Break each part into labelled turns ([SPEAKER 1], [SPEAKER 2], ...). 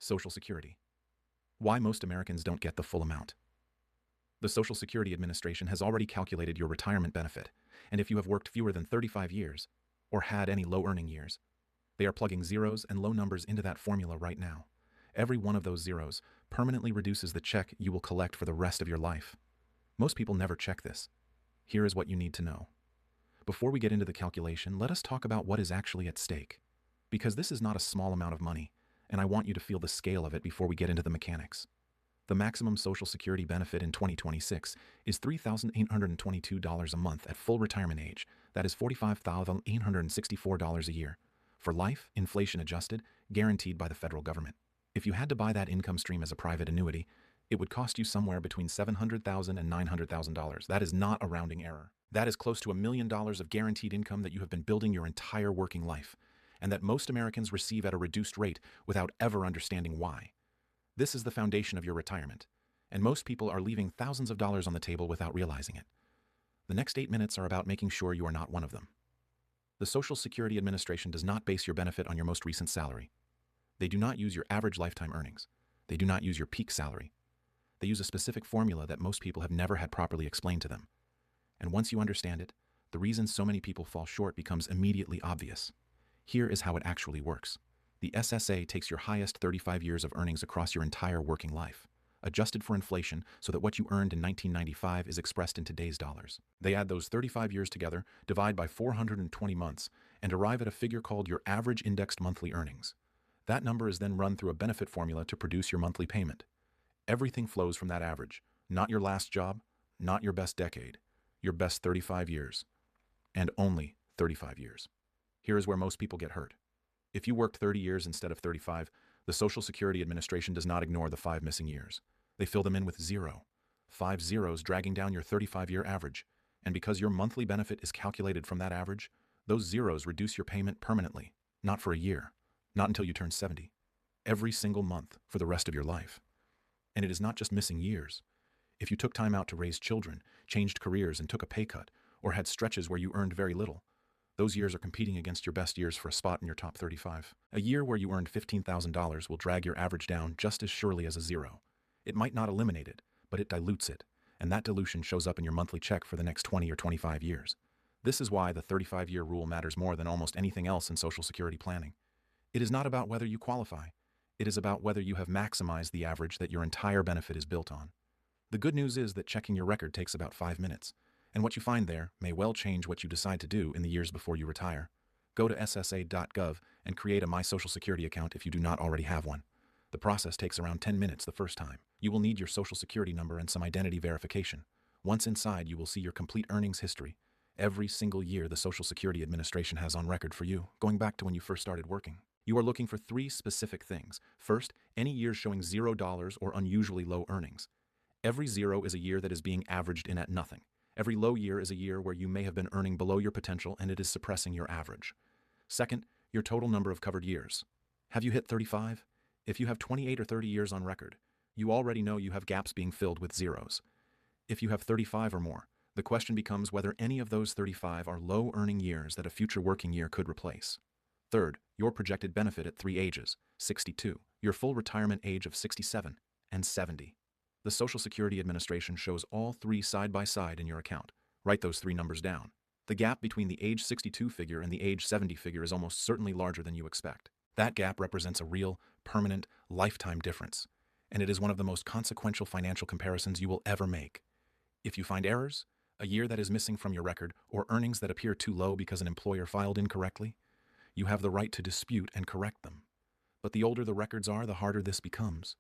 [SPEAKER 1] Social Security. Why most Americans don't get the full amount. The Social Security Administration has already calculated your retirement benefit, and if you have worked fewer than 35 years, or had any low-earning years, they are plugging zeros and low numbers into that formula right now. Every one of those zeros permanently reduces the check you will collect for the rest of your life. Most people never check this. Here is what you need to know. Before we get into the calculation, let us talk about what is actually at stake. Because this is not a small amount of money, and I want you to feel the scale of it before we get into the mechanics. The maximum Social Security benefit in 2026 is $3,822 a month at full retirement age. That is $45,864 a year. For life, inflation adjusted, guaranteed by the federal government. If you had to buy that income stream as a private annuity, it would cost you somewhere between $700,000 and $900,000. That is not a rounding error. That is close to $1 million of guaranteed income that you have been building your entire working life, and that most Americans receive at a reduced rate without ever understanding why. This is the foundation of your retirement, and most people are leaving thousands of dollars on the table without realizing it. The next 8 minutes are about making sure you are not one of them. The Social Security Administration does not base your benefit on your most recent salary. They do not use your average lifetime earnings. They do not use your peak salary. They use a specific formula that most people have never had properly explained to them. And once you understand it, the reason so many people fall short becomes immediately obvious. Here is how it actually works. The SSA takes your highest 35 years of earnings across your entire working life, adjusted for inflation so that what you earned in 1995 is expressed in today's dollars. They add those 35 years together, divide by 420 months, and arrive at a figure called your average indexed monthly earnings. That number is then run through a benefit formula to produce your monthly payment. Everything flows from that average, not your last job, not your best decade, your best 35 years, and only 35 years. Here is where most people get hurt. If you worked 30 years instead of 35, the Social Security Administration does not ignore the 5 missing years. They fill them in with 0. 5 zeros dragging down your 35-year average. And because your monthly benefit is calculated from that average, those zeros reduce your payment permanently, not for a year, not until you turn 70. Every single month for the rest of your life. And it is not just missing years. If you took time out to raise children, changed careers and took a pay cut, or had stretches where you earned very little, those years are competing against your best years for a spot in your top 35. A year where you earned $15,000 will drag your average down just as surely as a zero. It might not eliminate it, but it dilutes it, and that dilution shows up in your monthly check for the next 20 or 25 years. This is why the 35-year rule matters more than almost anything else in Social Security planning. It is not about whether you qualify. It is about whether you have maximized the average that your entire benefit is built on. The good news is that checking your record takes about 5 minutes. And what you find there may well change what you decide to do in the years before you retire. Go to ssa.gov and create a My Social Security account if you do not already have one. The process takes around 10 minutes the first time. You will need your Social Security number and some identity verification. Once inside, you will see your complete earnings history. Every single year the Social Security Administration has on record for you, going back to when you first started working. You are looking for 3 specific things. First, any year showing $0 or unusually low earnings. Every 0 is a year that is being averaged in at nothing. Every low year is a year where you may have been earning below your potential and it is suppressing your average. Second, your total number of covered years. Have you hit 35? If you have 28 or 30 years on record, you already know you have gaps being filled with zeros. If you have 35 or more, the question becomes whether any of those 35 are low-earning years that a future working year could replace. Third, your projected benefit at 3 ages, 62, your full retirement age of 67, and 70. The Social Security Administration shows all 3 side by side in your account. Write those 3 numbers down. The gap between the age 62 figure and the age 70 figure is almost certainly larger than you expect. That gap represents a real, permanent, lifetime difference, and it is one of the most consequential financial comparisons you will ever make. If you find errors, a year that is missing from your record, or earnings that appear too low because an employer filed incorrectly, you have the right to dispute and correct them. But the older the records are, the harder this becomes.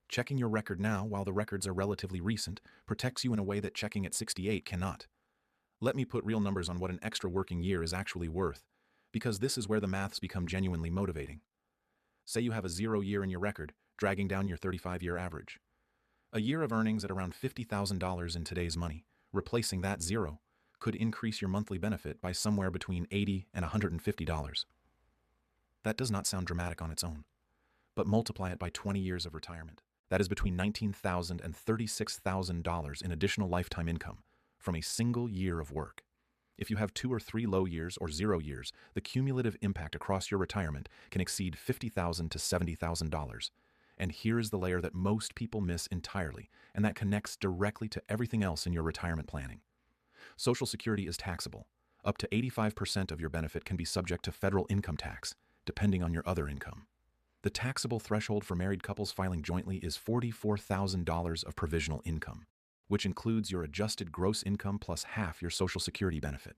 [SPEAKER 1] Checking your record now, while the records are relatively recent, protects you in a way that checking at 68 cannot. Let me put real numbers on what an extra working year is actually worth, because this is where the maths become genuinely motivating. Say you have a 0 year in your record, dragging down your 35-year average. A year of earnings at around $50,000 in today's money, replacing that 0, could increase your monthly benefit by somewhere between $80 and $150. That does not sound dramatic on its own, but multiply it by 20 years of retirement. That is between $19,000 and $36,000 in additional lifetime income from a single year of work. If you have 2 or 3 low years or 0 years, the cumulative impact across your retirement can exceed $50,000 to $70,000. And here is the layer that most people miss entirely, and that connects directly to everything else in your retirement planning. Social Security is taxable. Up to 85% of your benefit can be subject to federal income tax, depending on your other income. The taxable threshold for married couples filing jointly is $44,000 of provisional income, which includes your adjusted gross income plus half your Social Security benefit.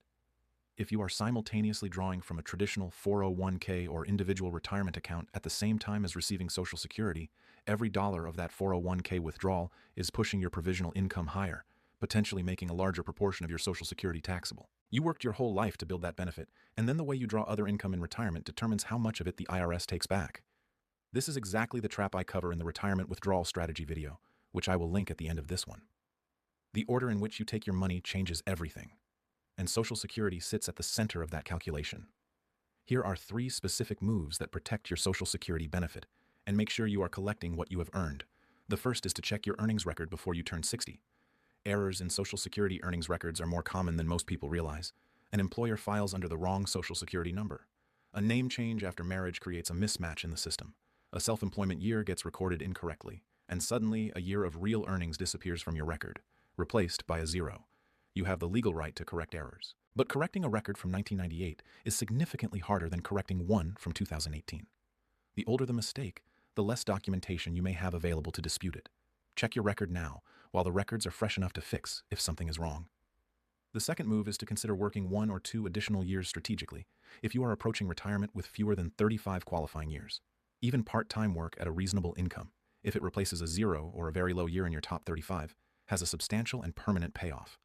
[SPEAKER 1] If you are simultaneously drawing from a traditional 401k or individual retirement account at the same time as receiving Social Security, every dollar of that 401k withdrawal is pushing your provisional income higher, potentially making a larger proportion of your Social Security taxable. You worked your whole life to build that benefit, and then the way you draw other income in retirement determines how much of it the IRS takes back. This is exactly the trap I cover in the retirement withdrawal strategy video, which I will link at the end of this one. The order in which you take your money changes everything, and Social Security sits at the center of that calculation. Here are 3 specific moves that protect your Social Security benefit and make sure you are collecting what you have earned. The first is to check your earnings record before you turn 60. Errors in Social Security earnings records are more common than most people realize. An employer files under the wrong Social Security number. A name change after marriage creates a mismatch in the system. A self-employment year gets recorded incorrectly, and suddenly a year of real earnings disappears from your record, replaced by a 0. You have the legal right to correct errors. But correcting a record from 1998 is significantly harder than correcting one from 2018. The older the mistake, the less documentation you may have available to dispute it. Check your record now, while the records are fresh enough to fix if something is wrong. The second move is to consider working 1 or 2 additional years strategically if you are approaching retirement with fewer than 35 qualifying years. Even part-time work at a reasonable income, if it replaces a 0 or a very low year in your top 35, has a substantial and permanent payoff.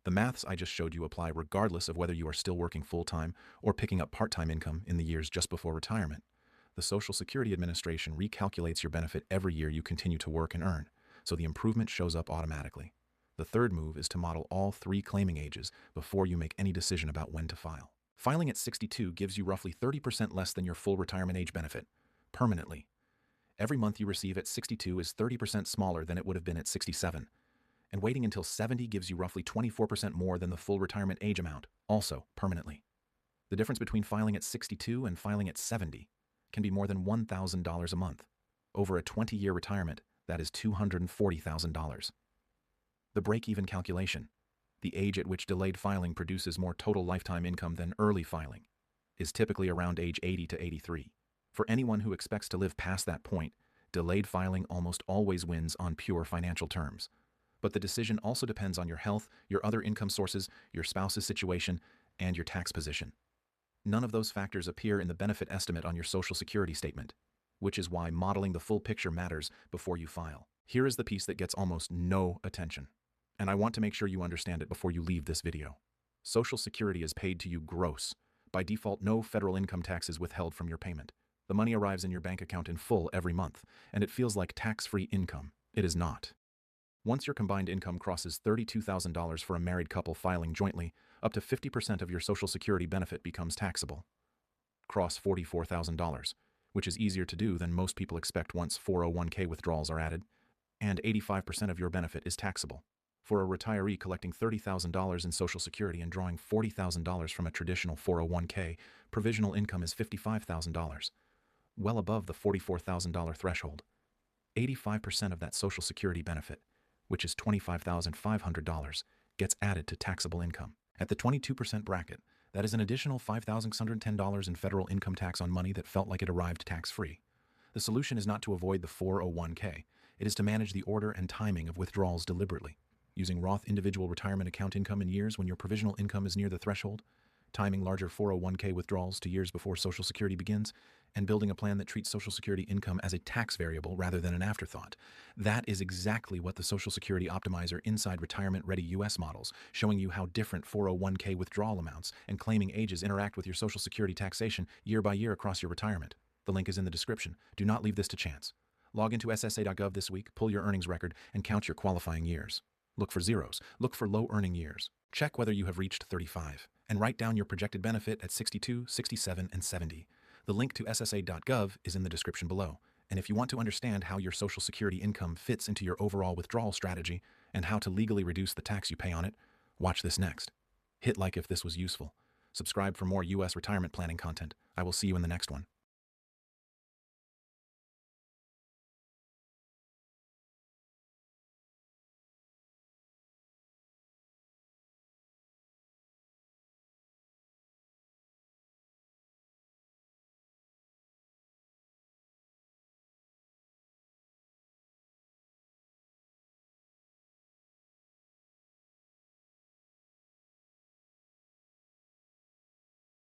[SPEAKER 1] The maths I just showed you apply regardless of whether you are still working full-time or picking up part-time income in the years just before retirement. The Social Security Administration recalculates your benefit every year you continue to work and earn, so the improvement shows up automatically. The third move is to model all 3 claiming ages before you make any decision about when to file. Filing at 62 gives you roughly 30% less than your full retirement age benefit, permanently. Every month you receive at 62 is 30% smaller than it would have been at 67, and waiting until 70 gives you roughly 24% more than the full retirement age amount, also permanently. The difference between filing at 62 and filing at 70 can be more than $1,000 a month. Over a 20-year retirement, that is $240,000. The break-even calculation, the age at which delayed filing produces more total lifetime income than early filing, is typically around age 80 to 83. For anyone who expects to live past that point, delayed filing almost always wins on pure financial terms. But the decision also depends on your health, your other income sources, your spouse's situation, and your tax position. None of those factors appear in the benefit estimate on your Social Security statement, which is why modeling the full picture matters before you file. Here is the piece that gets almost no attention, and I want to make sure you understand it before you leave this video. Social Security is paid to you gross. By default, no federal income tax is withheld from your payment. The money arrives in your bank account in full every month, and it feels like tax-free income. It is not. Once your combined income crosses $32,000 for a married couple filing jointly, up to 50% of your Social Security benefit becomes taxable. Cross $44,000, which is easier to do than most people expect once 401k withdrawals are added, and 85% of your benefit is taxable. For a retiree collecting $30,000 in Social Security and drawing $40,000 from a traditional 401k, provisional income is $55,000, well above the $44,000 threshold. 85% of that Social Security benefit, which is $25,500, gets added to taxable income. At the 22% bracket, that is an additional $5,610 in federal income tax on money that felt like it arrived tax-free. The solution is not to avoid the 401k. It is to manage the order and timing of withdrawals deliberately, using Roth individual retirement account income in years when your provisional income is near the threshold, timing larger 401k withdrawals to years before Social Security begins, and building a plan that treats Social Security income as a tax variable rather than an afterthought. That is exactly what the Social Security Optimizer inside Retirement Ready US models, showing you how different 401k withdrawal amounts and claiming ages interact with your Social Security taxation year by year across your retirement. The link is in the description. Do not leave this to chance. Log into ssa.gov this week, pull your earnings record, and count your qualifying years. Look for zeros. Look for low-earning years. Check whether you have reached 35, and write down your projected benefit at 62, 67, and 70. The link to ssa.gov is in the description below. And if you want to understand how your Social Security income fits into your overall withdrawal strategy and how to legally reduce the tax you pay on it, watch this next. Hit like if this was useful. Subscribe for more U.S. retirement planning content. I will see you in the next one.